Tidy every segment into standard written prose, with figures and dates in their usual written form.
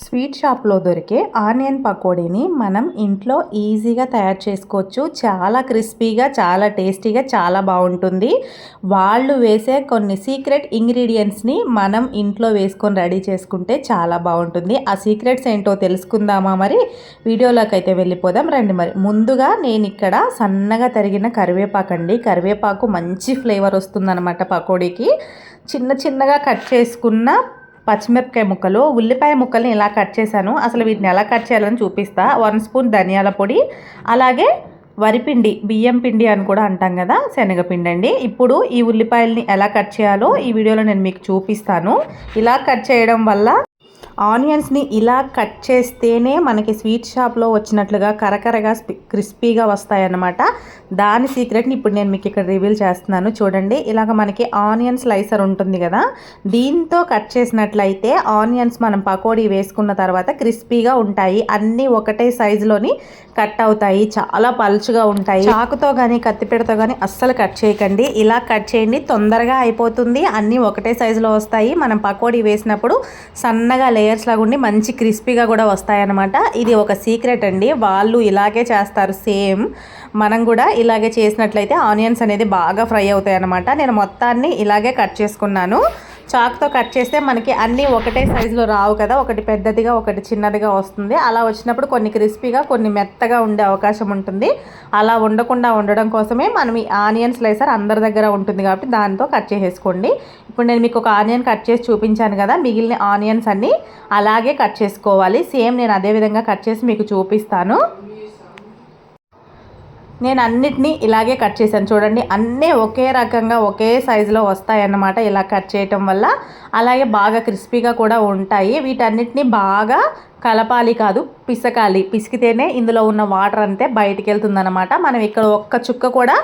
Sweet షాప్లో దొరికే onion పకోడీని మనం ఇంట్లో ఈజీగా తయారు చేసుకోవచ్చు. చాలా క్రిస్పీగా, చాలా టేస్టీగా, చాలా బాగుంటుంది. వాళ్ళు వేసే కొన్ని సీక్రెట్ ఇంగ్రీడియంట్స్ని మనం ఇంట్లో వేసుకొని రెడీ చేసుకుంటే చాలా బాగుంటుంది. ఆ సీక్రెట్స్ ఏంటో తెలుసుకుందామా? మరి వీడియోలోకి అయితే వెళ్ళిపోదాం రండి. మరి ముందుగా నేను ఇక్కడ సన్నగా తరిగిన కరివేపాకు అండి, కరివేపాకు మంచి ఫ్లేవర్ వస్తుందన్నమాట పకోడీకి. చిన్న చిన్నగా కట్ చేసుకున్న పచ్చిమిరపకాయ ముక్కలు, ఉల్లిపాయ ముక్కల్ని ఇలా కట్ చేశాను. అసలు వీటిని ఎలా కట్ చేయాలని చూపిస్తా. 1 స్పూన్ ధనియాల పొడి, అలాగే వరిపిండి, బియ్యం పిండి అని కూడా అంటాం కదా, శనగపిండి అండి. ఇప్పుడు ఈ ఉల్లిపాయల్ని ఎలా కట్ చేయాలో ఈ వీడియోలో నేను మీకు చూపిస్తాను. ఇలా కట్ చేయడం వల్ల ఆనియన్స్ని ఇలా కట్ చేస్తేనే మనకి స్వీట్ షాప్లో వచ్చినట్లుగా కరకరగా క్రిస్పీగా వస్తాయన్నమాట. దాని సీక్రెట్ని ఇప్పుడు నేను మీకు ఇక్కడ రివీల్ చేస్తున్నాను. చూడండి, ఇలాగ మనకి ఆనియన్ స్లైసర్ ఉంటుంది కదా, దీంతో కట్ చేసినట్లయితే ఆనియన్స్ మనం పకోడీ వేసుకున్న తర్వాత క్రిస్పీగా ఉంటాయి. అన్నీ ఒకటే సైజులోని కట్ అవుతాయి, చాలా పలుచుగా ఉంటాయి. చాకుతో కానీ కత్తిపీటతో కానీ అస్సలు కట్ చేయకండి. ఇలా కట్ చేయండి, తొందరగా అయిపోతుంది. అన్నీ ఒకటే సైజులో వస్తాయి. మనం పకోడీ వేసినప్పుడు సన్నగా లేయర్స్ లాగా ఉండి మంచి క్రిస్పీగా కూడా వస్తాయన్నమాట. ఇది ఒక సీక్రెట్ అండి, వాళ్ళు ఇలాగే చేస్తారు సేమ్. మనం కూడా ఇలాగే చేసినట్లయితే ఆనియన్స్ అనేది బాగా ఫ్రై అవుతాయి అన్నమాట. నేను మొత్తాన్ని ఇలాగే కట్ చేసుకున్నాను. చాక్తో కట్ చేస్తే మనకి అన్నీ ఒకటే సైజులో రావు కదా, ఒకటి పెద్దదిగా ఒకటి చిన్నదిగా వస్తుంది. అలా వచ్చినప్పుడు కొన్ని క్రిస్పీగా కొన్ని మెత్తగా ఉండే అవకాశం ఉంటుంది. అలా ఉండకుండా ఉండడం కోసమే మనం ఈ ఆనియన్ స్లైసర్ అందరి దగ్గర ఉంటుంది కాబట్టి దాంతో కట్ చేసేసుకోండి. ఇప్పుడు నేను మీకు ఒక ఆనియన్ కట్ చేసి చూపించాను కదా, మిగిలిన ఆనియన్స్ అన్నీ అలాగే కట్ చేసుకోవాలి. సేమ్ నేను అదే విధంగా కట్ చేసి మీకు చూపిస్తాను. నేను అన్నిటినీ ఇలాగే కట్ చేశాను. చూడండి, అన్నీ ఒకే రకంగా ఒకే సైజులో వస్తాయన్నమాట ఇలా కట్ చేయటం వల్ల. అలాగే బాగా క్రిస్పీగా కూడా ఉంటాయి. వీటన్నిటిని బాగా కలపాలి కాదు, పిసకాలి. పిసికితేనే ఇందులో ఉన్న వాటర్ అంతే బయటికి వెళ్తుందన్నమాట. మనం ఇక్కడ ఒక్క చుక్క కూడా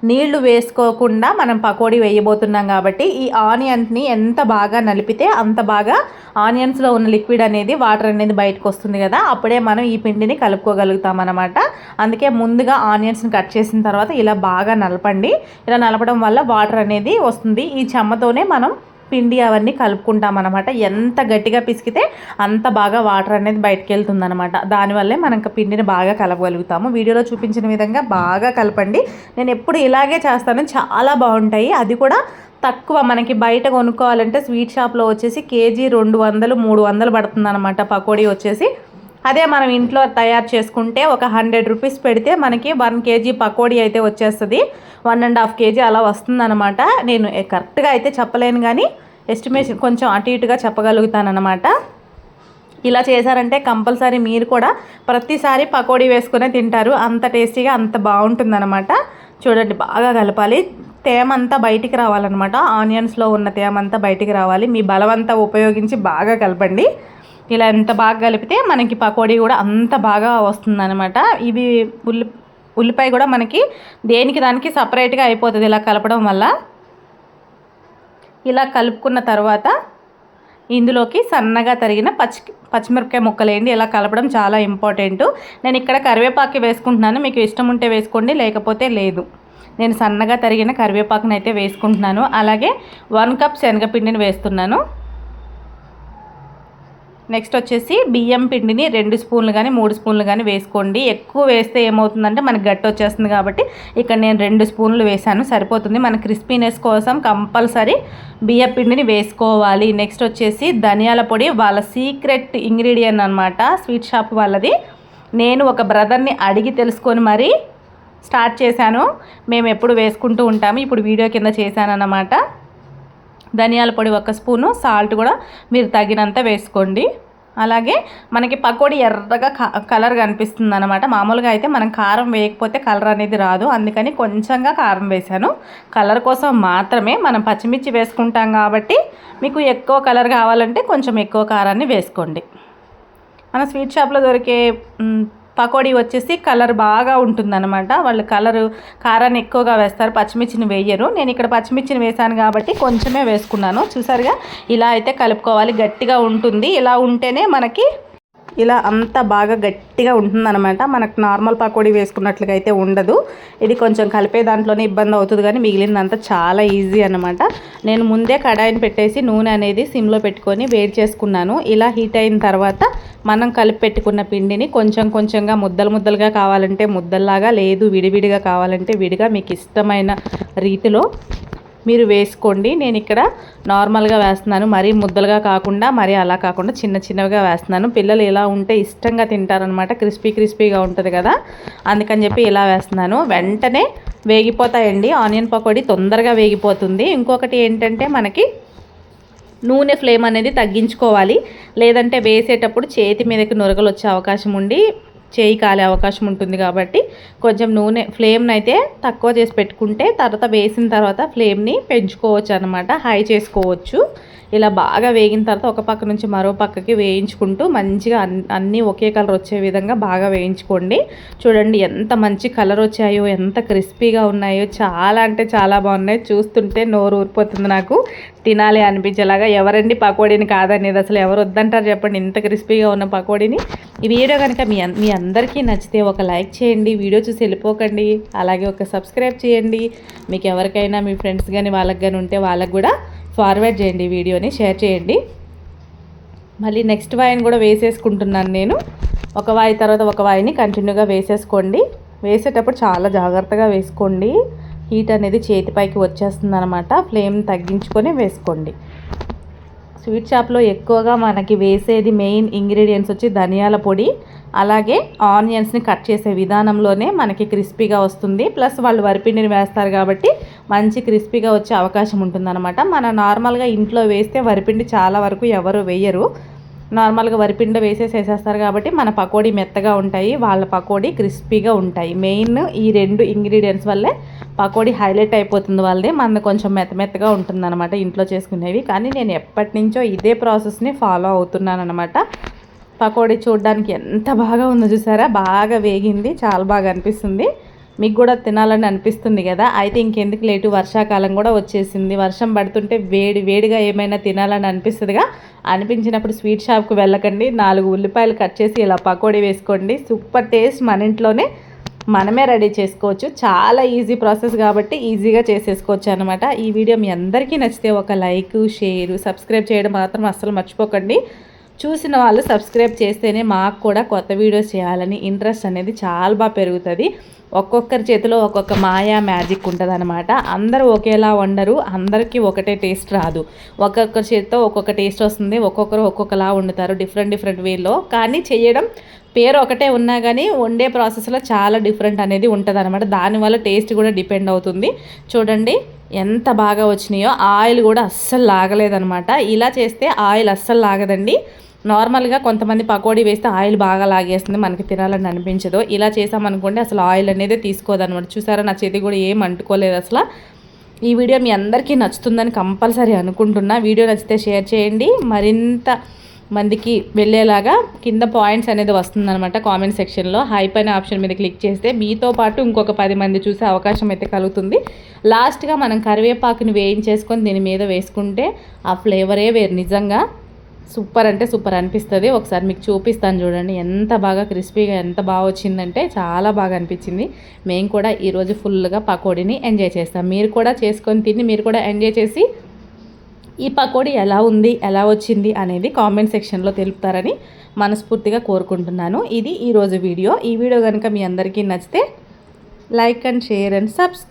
నీళ్లు వేసుకోకుండా మనం పకోడీ వేయబోతున్నాం కాబట్టి ఈ ఆనియన్స్ని ఎంత బాగా నలిపితే అంత బాగా ఆనియన్స్లో ఉన్న లిక్విడ్ అనేది, వాటర్ అనేది బయటకు వస్తుంది కదా, అప్పుడే మనం ఈ పిండిని కలుపుకోగలుగుతాం అన్నమాట. అందుకే ముందుగా ఆనియన్స్ని కట్ చేసిన తర్వాత ఇలా బాగా నలపండి. ఇలా నలపడం వల్ల వాటర్ అనేది వస్తుంది. ఈ చెమ్మతోనే మనం పిండి అవన్నీ కలుపుకుంటాం అనమాట. ఎంత గట్టిగా పిసికితే అంత బాగా వాటర్ అనేది బయటకు వెళ్తుంది అనమాట. దానివల్లే మనం పిండిని బాగా కలపగలుగుతాము. వీడియోలో చూపించిన విధంగా బాగా కలపండి. నేను ఎప్పుడు ఇలాగే చేస్తాను, చాలా బాగుంటాయి. అది కూడా తక్కువ. మనకి బయట కొనుక్కోవాలంటే స్వీట్ షాప్లో వచ్చేసి కేజీ 200, 300 పడుతుంది అనమాట పకోడీ వచ్చేసి. అదే మనం ఇంట్లో తయారు చేసుకుంటే ఒక 100 రూపీస్ పెడితే మనకి 1 కేజీ పకోడీ అయితే వచ్చేస్తుంది. 1.5 కేజీ అలా వస్తుందన్నమాట. నేను కరెక్ట్గా అయితే చెప్పలేను కానీ ఎస్టిమేషన్ కొంచెం అటు ఇటుగా చెప్పగలుగుతాను అనమాట. ఇలా చేశారంటే కంపల్సరీ మీరు కూడా ప్రతిసారి పకోడీ వేసుకునే తింటారు. అంత టేస్టీగా అంత బాగుంటుందన్నమాట. చూడండి, బాగా కలపాలి. తేమంతా బయటికి రావాలన్నమాట. ఆనియన్స్లో ఉన్న తేమంతా బయటికి రావాలి. మీ బలవంతా ఉపయోగించి బాగా కలపండి. ఇలా ఎంత బాగా కలిపితే మనకి పకోడీ కూడా అంత బాగా వస్తుందన్నమాట. ఇవి ఉల్లిపాయ కూడా మనకి దేనికి దానికి సపరేట్గా అయిపోతుంది ఇలా కలపడం వల్ల. ఇలా కలుపుకున్న తర్వాత ఇందులోకి సన్నగా తరిగిన పచ్చిమిరపకాయ ముక్కలు వేయండి. ఇలా కలపడం చాలా ఇంపార్టెంట్. నేను ఇక్కడ కరివేపాకు వేసుకుంటున్నాను. మీకు ఇష్టం ఉంటే వేసుకోండి, లేకపోతే లేదు. నేను సన్నగా తరిగిన కరివేపాకుని అయితే వేసుకుంటున్నాను. అలాగే 1 కప్ శనగపిండిని వేస్తున్నాను. నెక్స్ట్ వచ్చేసి బియ్యం పిండిని 2 స్పూన్లు కానీ 3 స్పూన్లు కానీ వేసుకోండి. ఎక్కువ వేస్తే ఏమవుతుందంటే మనకి గట్టి వచ్చేస్తుంది కాబట్టి ఇక్కడ నేను 2 స్పూన్లు వేసాను, సరిపోతుంది. మన క్రిస్పీనెస్ కోసం కంపల్సరీ బియ్యం పిండిని వేసుకోవాలి. నెక్స్ట్ వచ్చేసి ధనియాల పొడి, వాళ్ళ సీక్రెట్ ఇంగ్రీడియంట్ అనమాట, స్వీట్ షాప్ వాళ్ళది. నేను ఒక బ్రదర్ని అడిగి తెలుసుకొని మరీ స్టార్ట్ చేశాను. మేము ఎప్పుడు వేసుకుంటూ ఉంటాము. ఇప్పుడు వీడియో కింద చేశాను అన్నమాట. ధనియాల పొడి 1 స్పూను, సాల్ట్ కూడా మీరు తగినంత వేసుకోండి. అలాగే మనకి పకోడీ ఎర్రగా కలర్ కనిపిస్తుంది అనమాట. మామూలుగా అయితే మనం కారం వేయకపోతే కలర్ అనేది రాదు, అందుకని కొంచెంగా కారం వేసాను. కలర్ కోసం మాత్రమే. మనం పచ్చిమిర్చి వేసుకుంటాం కాబట్టి మీకు ఎక్కువ కలర్ కావాలంటే కొంచెం ఎక్కువ కారాన్ని వేసుకోండి. మన స్వీట్ షాప్లో దొరికే పకోడీ వచ్చేసి కలర్ బాగా ఉంటుందన్నమాట. వాళ్ళు కారాన్ని ఎక్కువగా వేస్తారు, పచ్చిమిర్చిని వేయరు. నేను ఇక్కడ పచ్చిమిర్చిని వేసాను కాబట్టి కొంచెమే వేసుకున్నాను. చూసారుగా, ఇలా అయితే కలుపుకోవాలి. గట్టిగా ఉంటుంది. ఇలా ఉంటేనే మనకి ఇలా అంతా బాగా గట్టిగా ఉంటుందన్నమాట. మనకు నార్మల్ పకోడీ వేసుకున్నట్లుగా అయితే ఉండదు. ఇది కొంచెం కలిపే దాంట్లోనే ఇబ్బంది అవుతుంది, కానీ మిగిలినంతా చాలా ఈజీ అన్నమాట. నేను ముందే కడాయిని పెట్టేసి నూనె అనేది సిమ్లో పెట్టుకొని వేడి చేసుకున్నాను. ఇలా హీట్ అయిన తర్వాత మనం కలిపి పెట్టుకున్న పిండిని కొంచెం కొంచెంగా ముద్దలు ముద్దలుగా కావాలంటే ముద్దల్లాగా, లేదు విడివిడిగా కావాలంటే విడిగా మీకు ఇష్టమైన రీతిలో మీరు వేసుకోండి. నేను ఇక్కడ నార్మల్గా వేస్తున్నాను, మరీ ముద్దలుగా కాకుండా మరీ అలా కాకుండా చిన్న చిన్నవిగా వేస్తున్నాను. పిల్లలు ఇలా ఉంటే ఇష్టంగా తింటారనమాట, క్రిస్పీగా ఉంటుంది కదా, అందుకని చెప్పి ఇలా వేస్తున్నాను. వెంటనే వేగిపోతాయండి. ఆనియన్ పకోడీ తొందరగా వేగిపోతుంది. ఇంకొకటి ఏంటంటే మనకి నూనె ఫ్లేమ్ అనేది తగ్గించుకోవాలి, లేదంటే వేసేటప్పుడు చేతి మీదకి నురగలు వచ్చే అవకాశం ఉండి చేయి కాలే అవకాశం ఉంటుంది. కాబట్టి కొంచెం నూనె ఫ్లేమ్ని అయితే తక్కువ చేసి పెట్టుకుంటే తర్వాత వేసిన తర్వాత ఫ్లేమ్ని పెంచుకోవచ్చు అనమాట, హై చేసుకోవచ్చు. ఇలా బాగా వేగిన తర్వాత ఒక పక్క నుంచి మరో పక్కకి వేయించుకుంటూ మంచిగా అన్నీ ఒకే కలర్ వచ్చే విధంగా బాగా వేయించుకోండి. చూడండి ఎంత మంచి కలర్ వచ్చాయో, ఎంత క్రిస్పీగా ఉన్నాయో, చాలా అంటే చాలా బాగున్నాయి. చూస్తుంటే నోరు ఊరిపోతుంది నాకు, తినాలి అనిపించేలాగా. ఎవరండి పకోడీని కాదనేది, అసలు ఎవరు వద్దంటారు చెప్పండి ఇంత క్రిస్పీగా ఉన్న పకోడీని. ఈ వీడియో కనుక మీ అందరికీ నచ్చితే ఒక లైక్ చేయండి, వీడియో చూసి వెళ్ళిపోకండి. అలాగే ఒక సబ్స్క్రైబ్ చేయండి. మీకు ఎవరికైనా మీ ఫ్రెండ్స్ కానీ వాళ్ళకి కానీ ఉంటే వాళ్ళకి కూడా ఫార్వర్డ్ చేయండి, వీడియోని షేర్ చేయండి. మళ్ళీ నెక్స్ట్ వాయిని కూడా వేసేసుకుంటున్నాను నేను. ఒక వాయి తర్వాత ఒక వాయిని కంటిన్యూగా వేసేసుకోండి. వేసేటప్పుడు చాలా జాగ్రత్తగా వేసుకోండి, హీట్ అనేది చేతిపైకి వచ్చేస్తుంది అనమాట. ఫ్లేమ్ తగ్గించుకొని వేసుకోండి. స్వీట్ షాప్లో ఎక్కువగా మనకి వేసేది మెయిన్ ఇంగ్రీడియంట్స్ వచ్చి ధనియాల పొడి, అలాగే ఆనియన్స్ని కట్ చేసే విధానంలోనే మనకి క్రిస్పీగా వస్తుంది. ప్లస్ వాళ్ళు వరిపిండిని వేస్తారు కాబట్టి మంచి క్రిస్పీగా వచ్చే అవకాశం ఉంటుందన్నమాట. మన నార్మల్గా ఇంట్లో వేస్తే వరిపిండి చాలా వరకు ఎవరు వేయరు, నార్మల్గా వరిపిండి వేసేసేస్తారు కాబట్టి మన పకోడీ మెత్తగా ఉంటాయి, వాళ్ళ పకోడీ క్రిస్పీగా ఉంటాయి. మెయిన్ ఈ రెండు ఇంగ్రీడియంట్స్ వల్లే పకోడీ హైలైట్ అయిపోతుంది వాళ్ళది. మనది కొంచెం మెత్తగా ఉంటుందన్నమాట ఇంట్లో చేసుకునేవి. కానీ నేను ఎప్పటి నుంచో ఇదే ప్రాసెస్ని ఫాలో అవుతున్నాను అనమాట. పకోడీ చూడడానికి ఎంత బాగా ఉందో చూసారా, బాగా వేగింది, చాలా బాగా అనిపిస్తుంది. మీకు కూడా తినాలని అనిపిస్తుంది కదా. అయితే ఇంకెందుకు లేటు, వర్షాకాలం కూడా వచ్చేసింది. వర్షం పడుతుంటే వేడిగా ఏమైనా తినాలని అనిపిస్తుందిగా. అనిపించినప్పుడు స్వీట్ షాప్కి వెళ్ళకండి, 4 ఉల్లిపాయలు కట్ చేసి ఇలా పకోడీ వేసుకోండి. సూపర్ టేస్ట్, మన ఇంట్లోనే మనమే రెడీ చేసుకోవచ్చు. చాలా ఈజీ ప్రాసెస్ కాబట్టి ఈజీగా చేసేసుకోవచ్చు అనమాట. ఈ వీడియో మీ అందరికీ నచ్చితే ఒక లైక్, షేర్, సబ్స్క్రైబ్ చేయడం మాత్రం అస్సలు మర్చిపోకండి. చూసిన వాళ్ళు సబ్స్క్రైబ్ చేస్తేనే మాకు కూడా కొత్త వీడియోస్ చేయాలని ఇంట్రెస్ట్ అనేది చాలా బాగా పెరుగుతుంది. ఒక్కొక్కరి చేతిలో ఒక్కొక్క మాయా మ్యాజిక్ ఉంటుంది అనమాట. అందరూ ఒకేలా వండరు, అందరికీ ఒకటే టేస్ట్ రాదు. ఒక్కొక్కరి చేతితో ఒక్కొక్క టేస్ట్ వస్తుంది, ఒక్కొక్కరు ఒక్కొక్కలా వండుతారు డిఫరెంట్ వేలో. కానీ చేయడం పేరు ఒకటే ఉన్నా కానీ వండే ప్రాసెస్లో చాలా డిఫరెంట్ అనేది ఉంటుంది అనమాట. దానివల్ల టేస్ట్ కూడా డిపెండ్ అవుతుంది. చూడండి ఎంత బాగా వచ్చినాయో. ఆయిల్ కూడా అస్సలు లాగలేదనమాట. ఇలా చేస్తే ఆయిల్ అస్సలు లాగదండి. నార్మల్గా కొంతమంది పకోడీ వేస్తే ఆయిల్ బాగా లాగేస్తుంది, మనకి తినాలని అనిపించదు. ఇలా చేసామనుకోండి అసలు ఆయిల్ అనేది తీసుకోదనమాట. చూసారా, నా చేతి కూడా ఏం అంటుకోలేదు అసలు. ఈ వీడియో మీ అందరికీ నచ్చుతుందని కంపల్సరీ అనుకుంటున్నా. వీడియో నచ్చితే షేర్ చేయండి, మరింత మందికి వెళ్ళేలాగా కింద పాయింట్స్ అనేది వస్తుందన్నమాట. కామెంట్ సెక్షన్లో హైప్ అనే ఆప్షన్ మీద క్లిక్ చేస్తే మీతో పాటు ఇంకొక 10 మంది చూసే అవకాశం అయితే కలుగుతుంది. లాస్ట్గా మనం కరివేపాకుని వేయించేసుకొని దీని మీద వేసుకుంటే ఆ ఫ్లేవరే వేరు, నిజంగా సూపర్ అంటే సూపర్ అనిపిస్తుంది. ఒకసారి మీకు చూపిస్తాను చూడండి, ఎంత బాగా క్రిస్పీగా ఎంత బాగా వచ్చిందంటే చాలా బాగా అనిపించింది. మేము కూడా ఈరోజు ఫుల్గా పకోడీని ఎంజాయ్ చేస్తాం. మీరు కూడా చేసుకొని తిని మీరు కూడా ఎంజాయ్ చేసి ఈ పకోడీ ఎలా ఉంది, ఎలా వచ్చింది అనేది కామెంట్ సెక్షన్లో తెలుపుతారని మనస్ఫూర్తిగా కోరుకుంటున్నాను. ఇది ఈరోజు వీడియో. ఈ వీడియో కనుక మీ అందరికీ నచ్చితే like and share and subscribe.